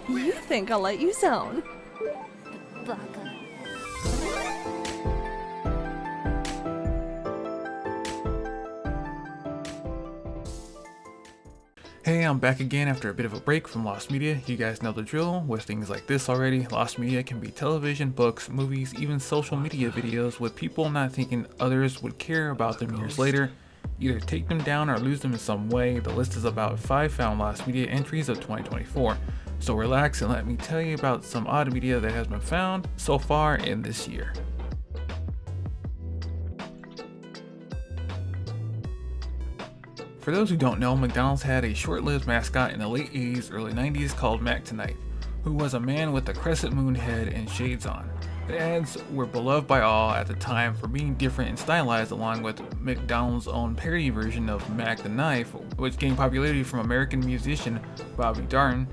You think I'll let you zone? Baka. Hey, I'm back again after a bit of a break from Lost Media. You guys know the drill with things like this already. Lost Media can be television, books, movies, even social media videos with people not thinking others would care about them years later. Either take them down or lose them in some way. The list is about 5 found Lost Media entries of 2024. So relax and let me tell you about some odd media that has been found so far in this year. For those who don't know, McDonald's had a short-lived mascot in the late 80s, early 90s called Mac Tonight, who was a man with a crescent moon head and shades on. The ads were beloved by all at the time for being different and stylized, along with McDonald's own parody version of Mac the Knife, which gained popularity from American musician Bobby Darin,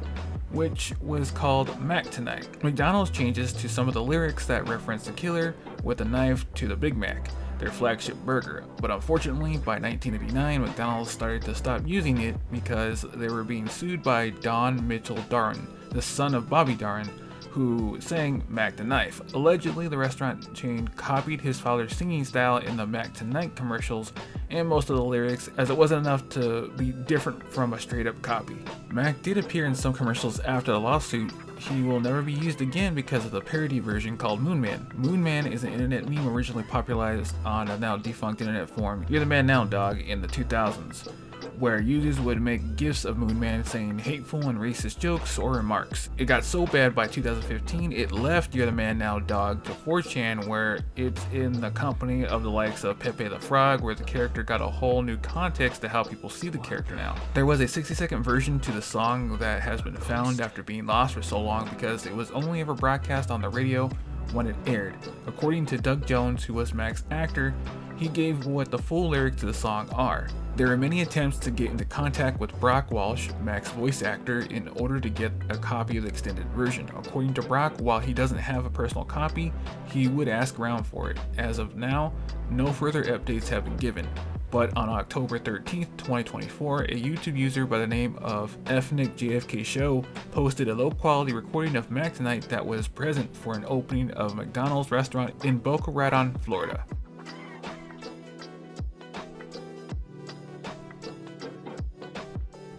which was called Mac Tonight. McDonald's changes to some of the lyrics that reference the killer with a knife to the Big Mac, their flagship burger, but unfortunately by 1989 McDonald's started to stop using it because they were being sued by Don Mitchell Darin, the son of Bobby Darin, who sang Mac the Knife. Allegedly, the restaurant chain copied his father's singing style in the Mac Tonight commercials and most of the lyrics, as it wasn't enough to be different from a straight up copy. Mac did appear in some commercials after the lawsuit. He will never be used again because of the parody version called Moon Man. Moon Man is an internet meme originally popularized on a now defunct internet forum, You're the Man Now Dog, in the 2000s, where users would make gifs of Moon Man saying hateful and racist jokes or remarks. It got so bad by 2015 it left You're the Man Now Dog to 4chan, where it's in the company of the likes of Pepe the Frog, where the character got a whole new context to how people see the character now. There was a 60-second version to the song that has been found after being lost for so long because it was only ever broadcast on the radio when it aired. According to Doug Jones, who was Mac's actor, he gave what the full lyrics to the song are. There are many attempts to get into contact with Brock Walsh, Mac's voice actor, in order to get a copy of the extended version. According to Brock, while he doesn't have a personal copy, he would ask around for it. As of now, no further updates have been given. But on October 13th, 2024, a YouTube user by the name of Ethnic JFK Show posted a low-quality recording of Mac Tonight that was present for an opening of McDonald's restaurant in Boca Raton, Florida.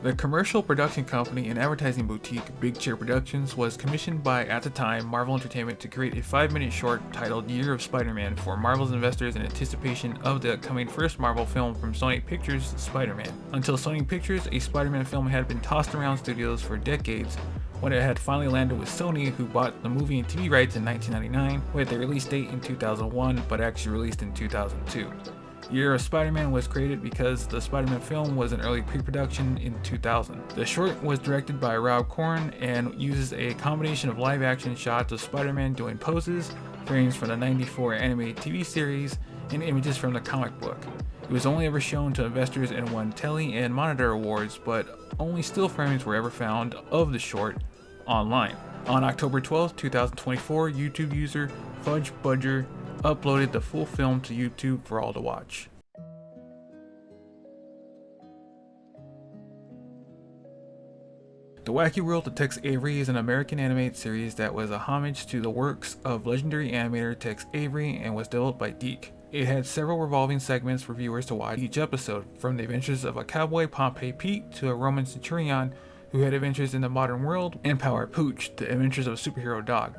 The commercial production company and advertising boutique Big Chair Productions was commissioned by, at the time, Marvel Entertainment to create a 5-minute short titled Year of Spider-Man for Marvel's investors in anticipation of the upcoming first Marvel film from Sony Pictures' Spider-Man. Until Sony Pictures, a Spider-Man film had been tossed around studios for decades. When it had finally landed with Sony, who bought the movie and TV rights in 1999, with a release date in 2001, but actually released in 2002. Year of Spider-Man was created because the Spider-Man film was in early pre-production in 2000. The short was directed by Rob Corn and uses a combination of live-action shots of Spider-Man doing poses, frames from the '94 animated TV series, and images from the comic book. It was only ever shown to investors and won Telly and Monitor awards, but only still frames were ever found of the short online. On October 12, 2024, YouTube user Fudge Budger uploaded the full film to YouTube for all to watch. The Wacky World of Tex Avery is an American animated series that was a homage to the works of legendary animator Tex Avery and was developed by Deke. It had several revolving segments for viewers to watch each episode, from the adventures of a cowboy Pompey Pete to a Roman centurion who had adventures in the modern world, and Power Pooch, the adventures of a superhero dog.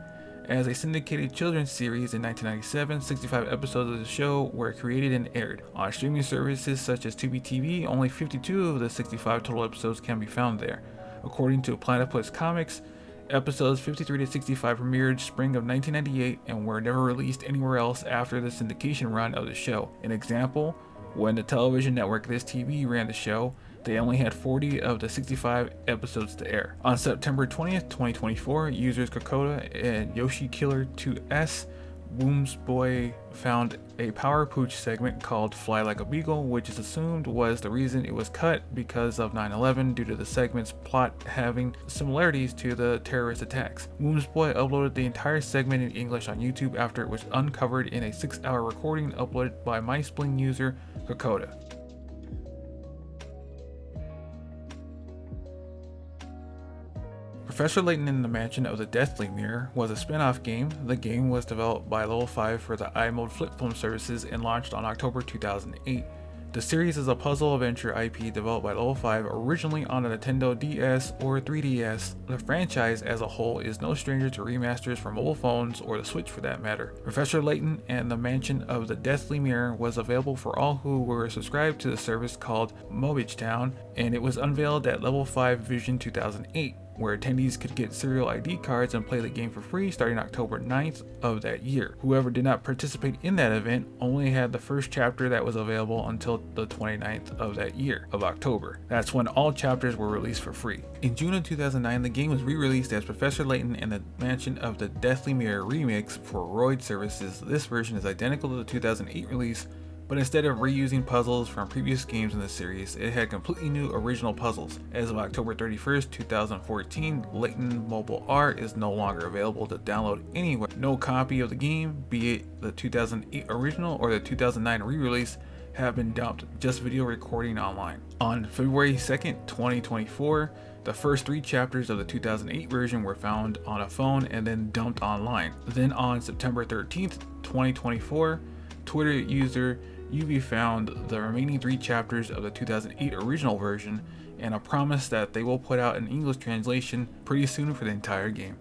As a syndicated children's series in 1997, 65 episodes of the show were created and aired. On streaming services such as Tubi TV, only 52 of the 65 total episodes can be found there. According to Platypus Comics, episodes 53 to 65 premiered spring of 1998 and were never released anywhere else after the syndication run of the show. An example, when the television network This TV ran the show, they only had 40 of the 65 episodes to air. On September 20th, 2024, users Kokoda and Yoshi Killer 2S Boomsboy found a Power Pooch segment called Fly Like a Beagle, which is assumed was the reason it was cut because of 9/11 due to the segment's plot having similarities to the terrorist attacks. Boomsboy uploaded the entire segment in English on YouTube after it was uncovered in a 6-hour recording uploaded by MySpling user Kokoda. Professor Layton and the Mansion of the Deathly Mirror was a spin-off game. The game was developed by Level 5 for the iMode flip phone services and launched on October 2008. The series is a puzzle adventure IP developed by Level 5 originally on a Nintendo DS or 3DS. The franchise as a whole is no stranger to remasters for mobile phones or the Switch for that matter. Professor Layton and the Mansion of the Deathly Mirror was available for all who were subscribed to the service called Mobile Town, and it was unveiled at Level 5 Vision 2008. Where attendees could get serial ID cards and play the game for free starting October 9th of that year. Whoever did not participate in that event only had the first chapter that was available until the 29th of that year of October. That's when all chapters were released for free. In June of 2009, the game was re-released as Professor Layton and the Mansion of the Deathly Mirror Remix for Roid services. This version is identical to the 2008 release, but instead of reusing puzzles from previous games in the series, it had completely new original puzzles. As of October 31st, 2014, Layton Mobile Art is no longer available to download anywhere. No copy of the game, be it the 2008 original or the 2009 re-release, have been dumped, just video recording online. On February 2nd, 2024, the first 3 chapters of the 2008 version were found on a phone and then dumped online. Then on September 13th, 2024, Twitter user Yume found the remaining 3 chapters of the 2008 original version and a promise that they will put out an English translation pretty soon for the entire game.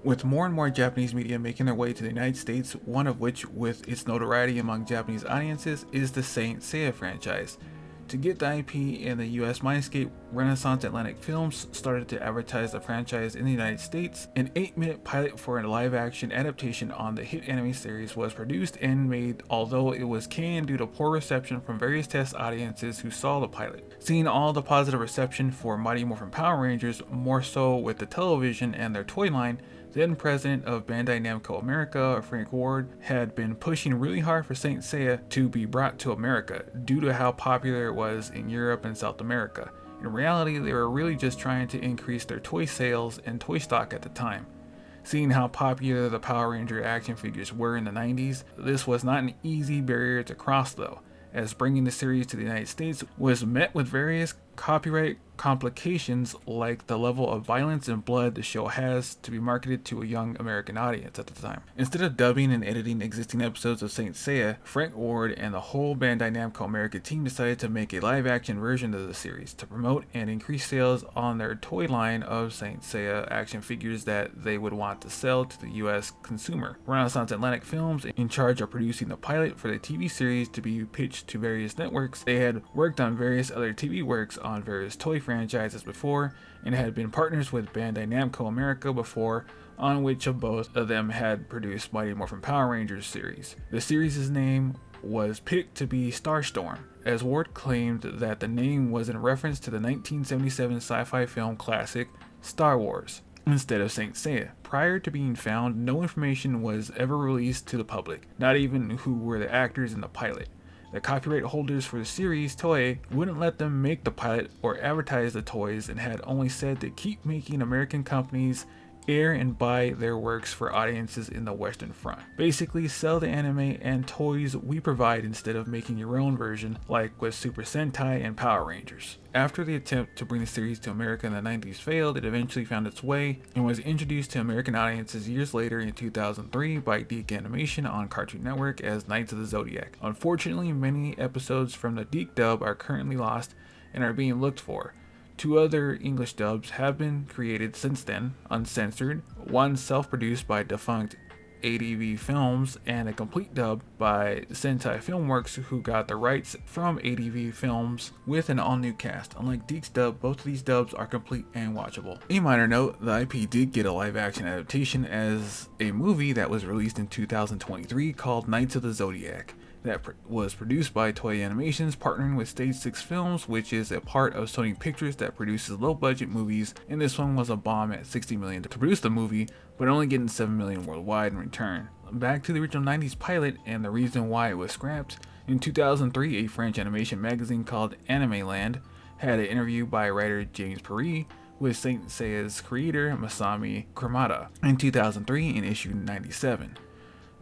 With more and more Japanese media making their way to the United States, one of which, with its notoriety among Japanese audiences, is the Saint Seiya franchise. To get the IP in the US Mindscape, Renaissance Atlantic Films started to advertise the franchise in the United States. An 8-minute pilot for a live-action adaptation on the hit anime series was produced and made, although it was canned due to poor reception from various test audiences who saw the pilot. Seeing all the positive reception for Mighty Morphin Power Rangers, more so with the television and their toy line, then president of Bandai Namco America, Frank Ward, had been pushing really hard for Saint Seiya to be brought to America due to how popular it was in Europe and South America. In reality, they were really just trying to increase their toy sales and toy stock at the time. Seeing how popular the Power Ranger action figures were in the 90s, this was not an easy barrier to cross though, as bringing the series to the United States was met with various copyright complications like the level of violence and blood the show has to be marketed to a young American audience at the time. Instead of dubbing and editing existing episodes of Saint Seiya, Frank Ward and the whole Bandai Namco America team decided to make a live-action version of the series to promote and increase sales on their toy line of Saint Seiya action figures that they would want to sell to the US consumer. Renaissance Atlantic Films, in charge of producing the pilot for the TV series to be pitched to various networks, they had worked on various other TV works on various toy franchises before and had been partners with Bandai Namco America before, on which of both of them had produced Mighty Morphin Power Rangers series. The series' name was picked to be StarStorm, as Ward claimed that the name was in reference to the 1977 sci-fi film classic Star Wars instead of Saint Seiya. Prior to being found, no information was ever released to the public, not even who were the actors in the pilot. The copyright holders for the series, Toei, wouldn't let them make the pilot or advertise the toys and had only said to keep making American companies air and buy their works for audiences in the Western Front. Basically, sell the anime and toys we provide instead of making your own version like with Super Sentai and Power Rangers. After the attempt to bring the series to America in the 90s failed, it eventually found its way and was introduced to American audiences years later in 2003 by DiC Animation on Cartoon Network as Knights of the Zodiac. Unfortunately, many episodes from the DiC dub are currently lost and are being looked for. 2 other English dubs have been created since then, uncensored, one self-produced by defunct ADV Films and a complete dub by Sentai Filmworks, who got the rights from ADV Films with an all-new cast. Unlike DiC's dub, both of these dubs are complete and watchable. A minor note, the IP did get a live-action adaptation as a movie that was released in 2023 called Knights of the Zodiac. That was produced by Toei Animations, partnering with Stage 6 Films, which is a part of Sony Pictures that produces low-budget movies, and this one was a bomb at $60 million to produce the movie, but only getting $7 million worldwide in return. Back to the original 90s pilot and the reason why it was scrapped. In 2003, a French animation magazine called Anime Land had an interview by writer James Paris with Saint Seiya's creator Masami Kurumada in 2003 in issue 97.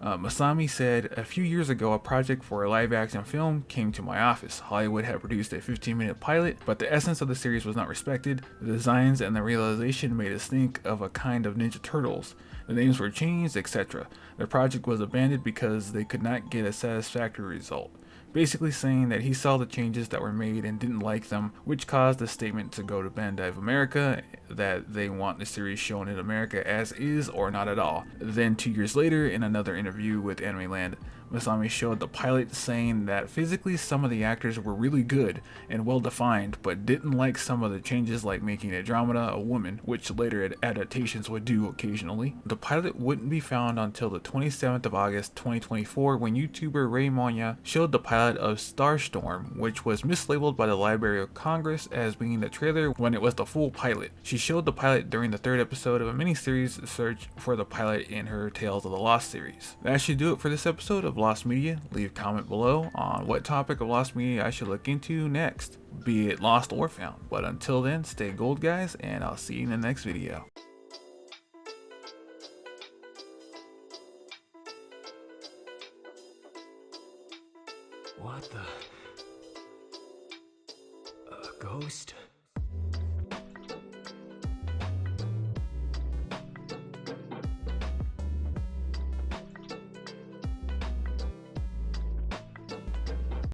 Masami said, "A few years ago, a project for a live-action film came to my office. Hollywood had produced a 15-minute pilot, but the essence of the series was not respected. The designs and the realization made us think of a kind of Ninja Turtles. The names were changed, etc. The project was abandoned because they could not get a satisfactory result." Basically saying that he saw the changes that were made and didn't like them, which caused the statement to go to Bandai of America that they want the series shown in America as is or not at all. Then 2 years later, in another interview with Anime Land, Masami showed the pilot saying that physically some of the actors were really good and well defined, but didn't like some of the changes like making Andromeda a woman, which later adaptations would do occasionally. The pilot wouldn't be found until the 27th of August 2024 when YouTuber Ray Monya showed the pilot of StarStorm, which was mislabeled by the Library of Congress as being the trailer when it was the full pilot. She showed the pilot during the 3rd episode of a miniseries search for the pilot in her Tales of the Lost series. That should do it for this episode of Lost Media. Leave a comment below on what topic of Lost Media I should look into next, be it lost or found. But until then, stay gold guys, and I'll see you in the next video. What the... A ghost?